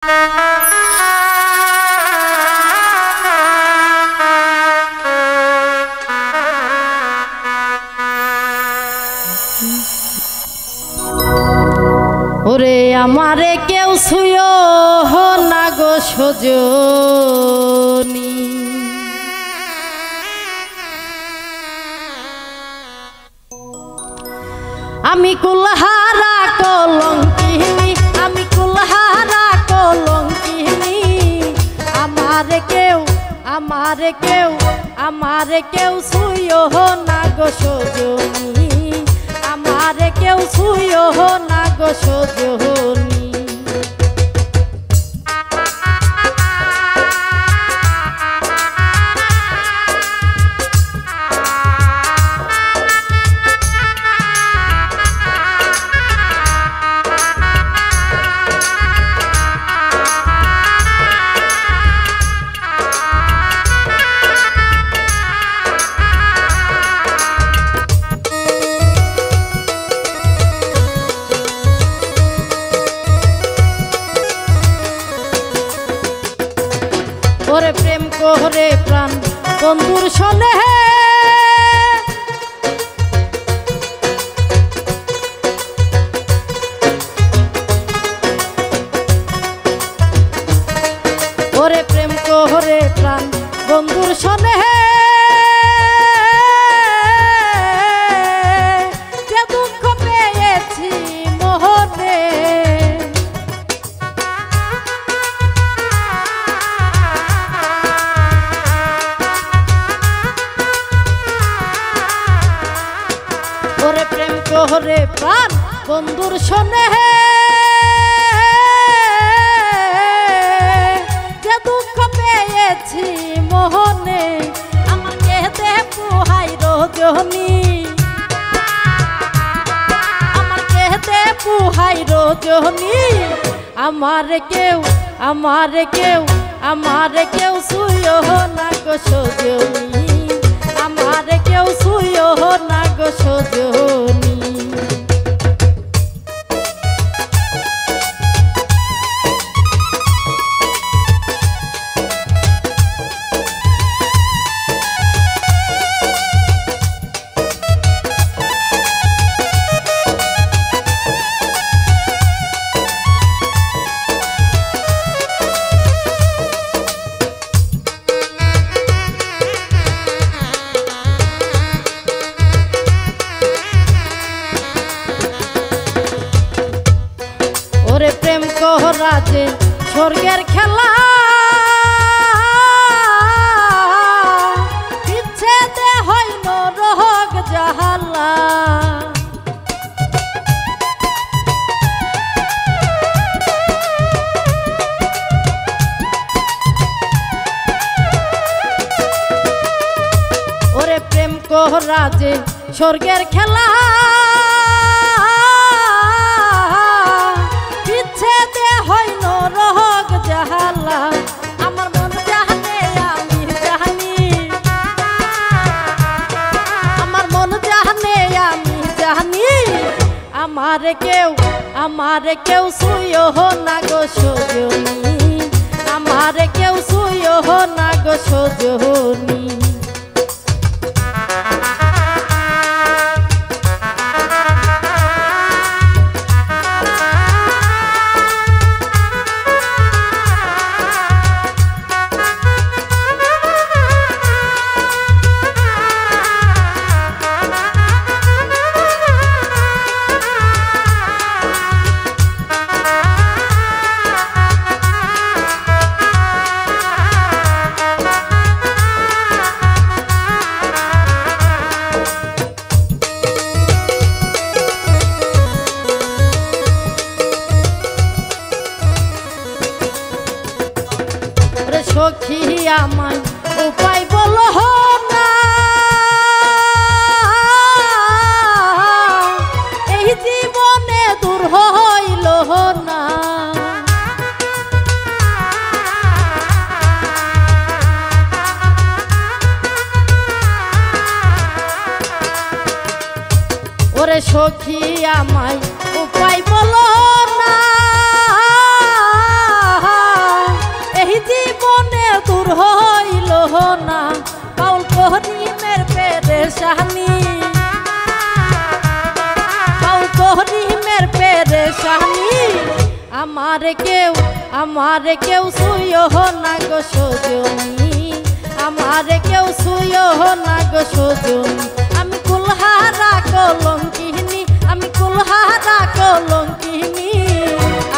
ওরে আমারে কেউ ছুঁয়ো না গো সজনী, আমি কুলহারা কলঙ্কিনী, আমি কুলহারা কলঙ্কিনী। আমারে কেউ ছুঁয়ো না গো সজনী, আমারে কেউ ছুঁয়ো না গো সজনী। ওরে প্রেম করে প্রাণ বন্ধুর সনে, ওরে প্রেম করে প্রাণ বন্ধুর সনে, যে দুঃখ পেয়েছি মোহনে। ওরে প্রেম করে প্রাণ বন্ধুর সনে, যে দুঃখ পেয়েছি মোহনে। আমার কেঁদে পোহাই রজনী, আমার কেঁদে পোহাই রজনী। আমারে কেউ ছুঁয়ো না গো সজনী, আমারে কেউ ছুঁয়ো না গো সজনী। ওরে প্রেম কহরা যে স্বর্গের খেলা, বিচ্ছেদে হয় নরক জাহালা। ওরে প্রেম কহরা যে স্বর্গের খেলা, আমার মন জানে আমি জানি, আমার মন জানে আমি জানি। আমারে কেউ ছুঁয়ো না গো সজনী, আমারে কেউ ছুঁয়ো না গো সজনী। সখী আমায় উপায় বলো না, এই জীবনে দূর হইল না। ওরে সখী আমায় উপায় বলো না, আমারে কেউ ছুঁয়ো না গো সজনী, আমারে কেউ ছুঁয়ো না গো সজনী। আমি কুলহারা কলঙ্কিনী, আমি কুলহারা কলঙ্কিনী,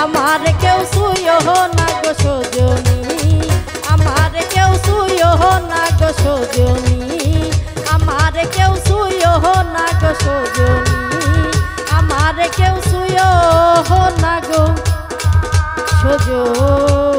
আমারে কেউ ছুঁয়ো না গো সজনী, আমারে কেউ ছুঁয়ো না গো সজনী, আমারে কেউ ছুঁয়ো না গো সজনী, আমারে কেউ ছুঁয়ো না গো সজনী।